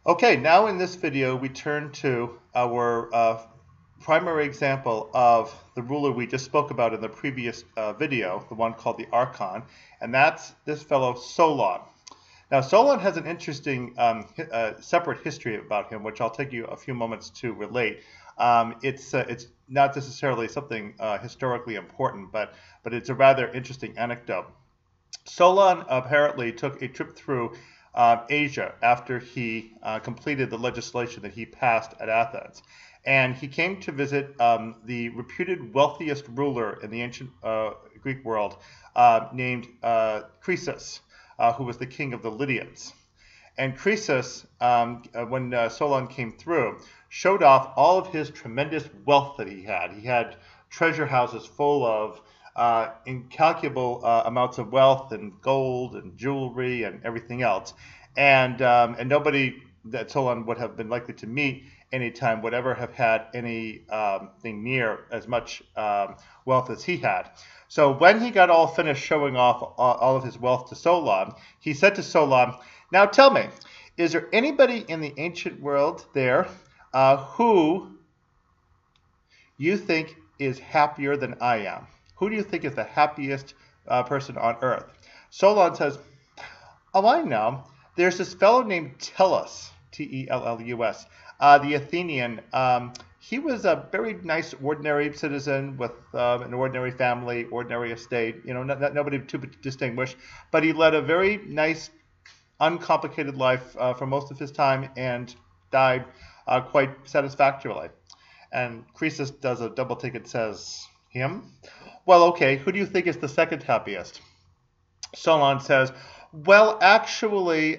Okay, now in this video we turn to our primary example of the ruler we just spoke about in the previous video, the one called the Archon, and that's this fellow Solon. Now Solon has an interesting separate history about him, which I'll take you a few moments to relate. It's not necessarily something historically important, but it's a rather interesting anecdote. Solon apparently took a trip through Asia after he completed the legislation that he passed at Athens. And he came to visit the reputed wealthiest ruler in the ancient Greek world named Croesus, who was the king of the Lydians. And Croesus, when Solon came through, showed off all of his tremendous wealth that he had. He had treasure houses full of incalculable amounts of wealth and gold and jewelry and everything else. And nobody that Solon would have been likely to meet anytime would ever have had anything near as much wealth as he had. So when he got all finished showing off all of his wealth to Solon, he said to Solon, "Now tell me, is there anybody in the ancient world there who you think is happier than I am? Who do you think is the happiest person on earth?" Solon says, "Oh, I know. There's this fellow named Tellus, Tellus, the Athenian. He was a very nice, ordinary citizen with an ordinary family, ordinary estate. You know, nobody too distinguished, but he led a very nice, uncomplicated life for most of his time and died quite satisfactorily." And Croesus does a double take and says, "Him? Well, okay, who do you think is the second happiest?" Solon says, "Well, actually,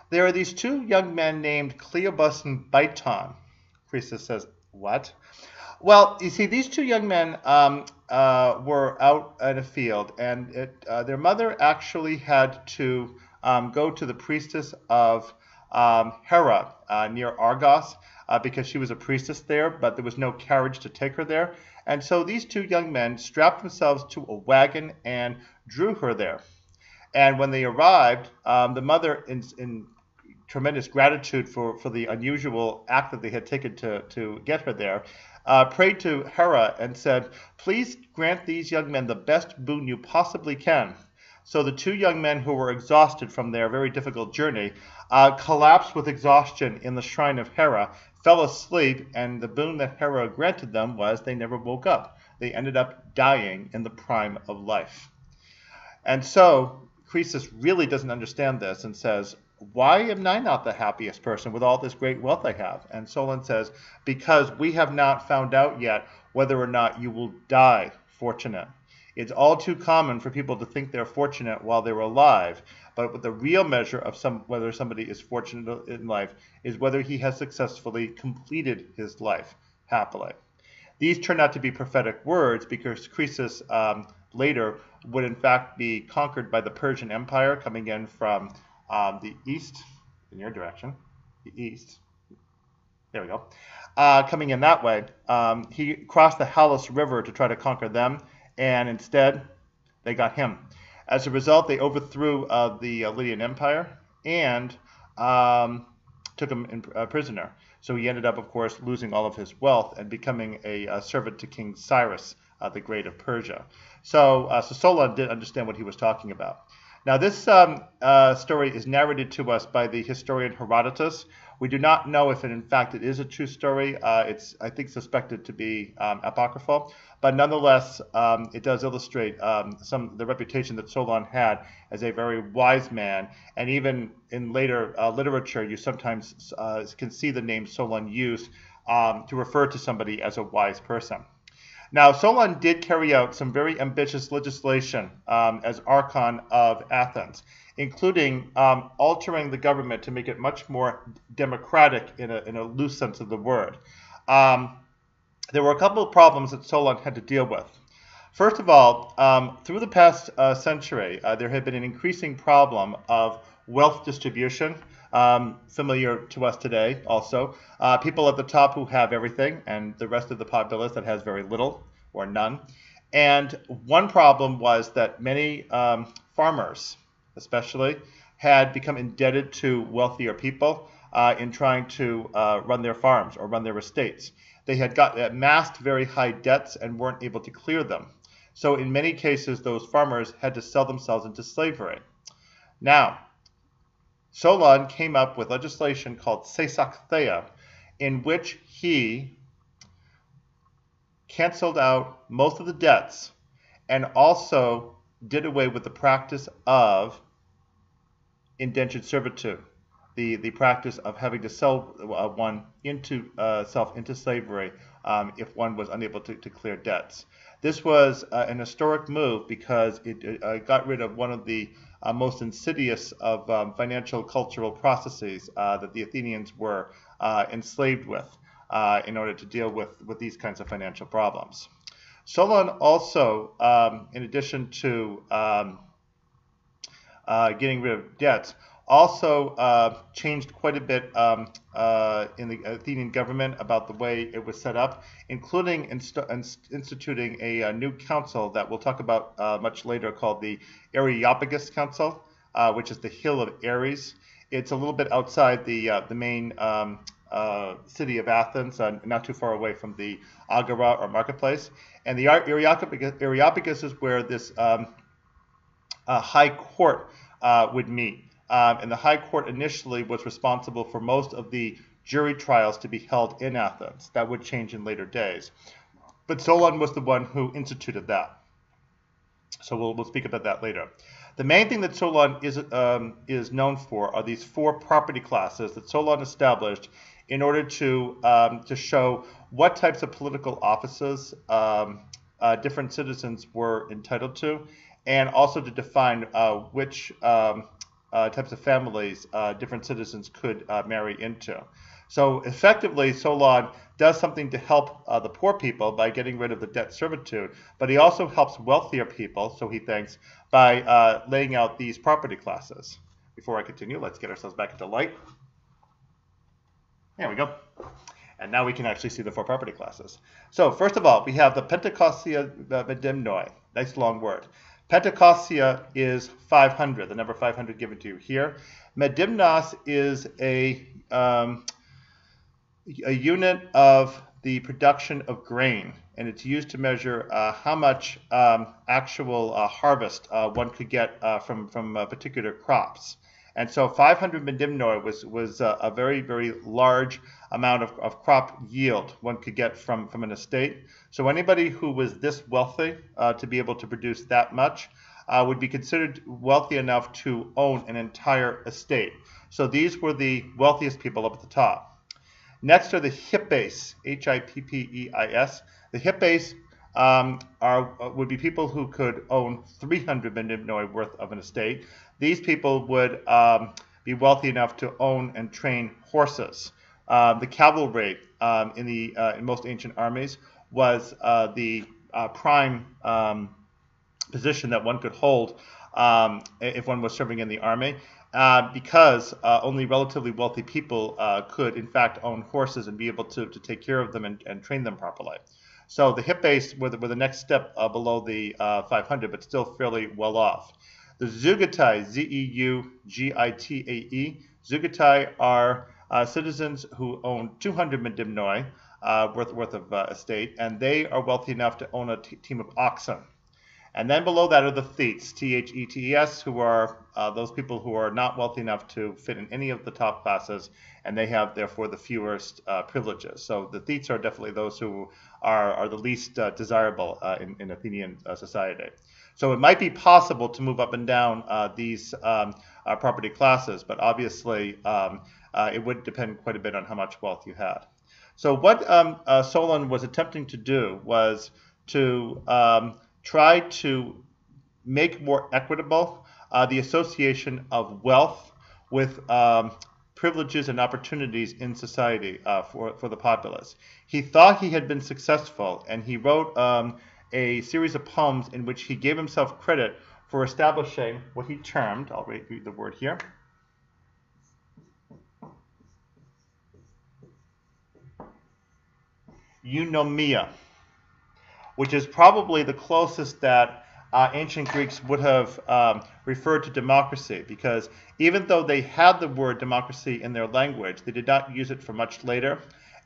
there are these two young men named Cleobus and Biton." Croesus says, "What?" "Well, you see, these two young men were out in a field, and their mother actually had to go to the priestess of Hera near Argos because she was a priestess there, but there was no carriage to take her there. And so these two young men strapped themselves to a wagon and drew her there. And when they arrived, the mother, in tremendous gratitude for the unusual act that they had taken to get her there, prayed to Hera and said, 'Please grant these young men the best boon you possibly can.' So the two young men, who were exhausted from their very difficult journey, collapsed with exhaustion in the shrine of Hera, fell asleep, and the boon that Hera granted them was they never woke up. They ended up dying in the prime of life." And so Croesus really doesn't understand this and says, "Why am I not the happiest person with all this great wealth I have?" And Solon says, "Because we have not found out yet whether or not you will die fortunate. It's all too common for people to think they're fortunate while they're alive, but the real measure of whether somebody is fortunate in life is whether he has successfully completed his life happily." These turn out to be prophetic words because Croesus later would in fact be conquered by the Persian Empire coming in from the east, in your direction, the east. There we go. Coming in that way, he crossed the Halys River to try to conquer them, and instead they got him. As a result, they overthrew the Lydian Empire and took him prisoner. So he ended up, of course, losing all of his wealth and becoming a servant to King Cyrus the Great of Persia. So Solon did understand what he was talking about. Now, this story is narrated to us by the historian Herodotus. We do not know if, in fact, it is a true story. It's, I think, suspected to be apocryphal. But nonetheless, it does illustrate the reputation that Solon had as a very wise man. And even in later literature, you sometimes can see the name Solon used to refer to somebody as a wise person. Now, Solon did carry out some very ambitious legislation as Archon of Athens, including altering the government to make it much more democratic in a loose sense of the word. There were a couple of problems that Solon had to deal with. First of all, through the past century, there had been an increasing problem of wealth distribution, familiar to us today also. People at the top who have everything, and the rest of the populace that has very little or none. And one problem was that many farmers, especially, had become indebted to wealthier people. in trying to run their farms or run their estates. They had amassed very high debts and weren't able to clear them. So in many cases, those farmers had to sell themselves into slavery. Now, Solon came up with legislation called Seisach Thea, in which he canceled out most of the debts and also did away with the practice of indentured servitude, the practice of having to sell one into into slavery if one was unable to clear debts. This was an historic move because it got rid of one of the most insidious of financial cultural processes that the Athenians were enslaved with in order to deal with these kinds of financial problems. Solon also, in addition to getting rid of debts, also changed quite a bit in the Athenian government about the way it was set up, including instituting a new council that we'll talk about much later called the Areopagus Council, which is the Hill of Ares. It's a little bit outside the main city of Athens, not too far away from the Agora or marketplace. And the Areopagus is where this high court would meet. And the high court initially was responsible for most of the jury trials to be held in Athens. That would change in later days. But Solon was the one who instituted that. So we'll speak about that later. The main thing that Solon is known for are these four property classes that Solon established in order to show what types of political offices different citizens were entitled to, and also to define which types of families different citizens could marry into. So effectively, Solon does something to help the poor people by getting rid of the debt servitude, but he also helps wealthier people, so he thinks, by laying out these property classes. Before I continue, let's get ourselves back into light. There we go. And now we can actually see the four property classes. So first of all, we have the Pentecosia Medimnoi. Nice long word. Pentecosia is 500, the number 500 given to you here. Medimnos is a unit of the production of grain, and it's used to measure how much actual harvest one could get from particular crops. And so 500 medimnoi was a very, very large amount of crop yield one could get from an estate. So anybody who was this wealthy to be able to produce that much would be considered wealthy enough to own an entire estate. So these were the wealthiest people up at the top. Next are the Hippeis, Hippeis. The Hippeis would be people who could own 300 medimnoi worth of an estate. These people would be wealthy enough to own and train horses. The cavalry in most ancient armies was the prime position that one could hold if one was serving in the army, because only relatively wealthy people could, in fact, own horses and be able to take care of them and train them properly. So the Hippeis were the next step below the 500, but still fairly well off. The Zeugitai, Z-E-U-G-I-T-A-E, Zeugitai are citizens who own 200 medimnoi worth of estate, and they are wealthy enough to own a team of oxen. And then below that are the Thetes, T-H-E-T-E-S, who are those people who are not wealthy enough to fit in any of the top classes, and they have, therefore, the fewest privileges. So the Thetes are definitely those who are the least desirable in Athenian society. So it might be possible to move up and down these property classes, but obviously it would depend quite a bit on how much wealth you had. So what Solon was attempting to do was to try to make more equitable the association of wealth with privileges and opportunities in society for the populace. He thought he had been successful, and he wrote a series of poems in which he gave himself credit for establishing what he termed, I'll read the word here, eunomia, which is probably the closest that ancient Greeks would have referred to democracy, because even though they had the word democracy in their language, they did not use it for much later,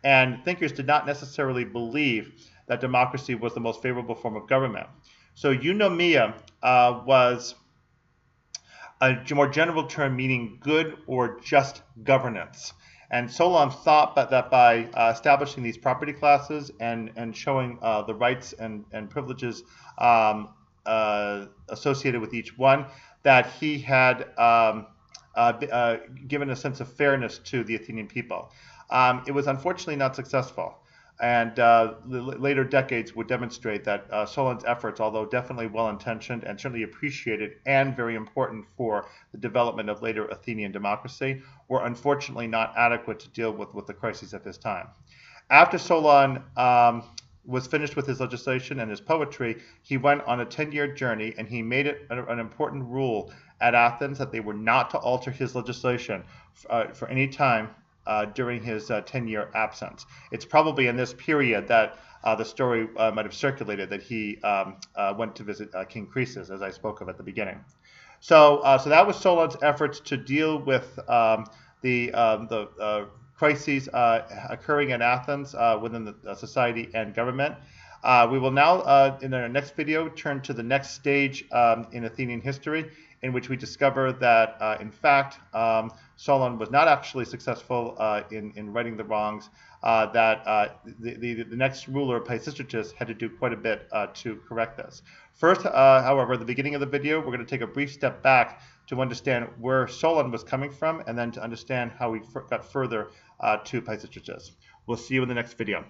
and thinkers did not necessarily believe that democracy was the most favorable form of government. So eunomia was a more general term meaning good or just governance. And Solon thought that by establishing these property classes and showing the rights and privileges associated with each one, that he had given a sense of fairness to the Athenian people. It was unfortunately not successful. And the later decades would demonstrate that Solon's efforts, although definitely well-intentioned and certainly appreciated and very important for the development of later Athenian democracy, were unfortunately not adequate to deal with the crises of his time. After Solon was finished with his legislation and his poetry, he went on a 10-year journey, and he made it an important rule at Athens that they were not to alter his legislation for any time during his 10-year absence. It's probably in this period that the story might have circulated that he went to visit King Croesus, as I spoke of at the beginning. So that was Solon's efforts to deal with the crises occurring in Athens within the society and government. We will now, in our next video, turn to the next stage in Athenian history, in which we discover that, in fact, Solon was not actually successful in righting the wrongs, that the next ruler, Pisistratus, had to do quite a bit to correct this. First, however, at the beginning of the video, we're going to take a brief step back to understand where Solon was coming from, and then to understand how we got further to Pisistratus. We'll see you in the next video.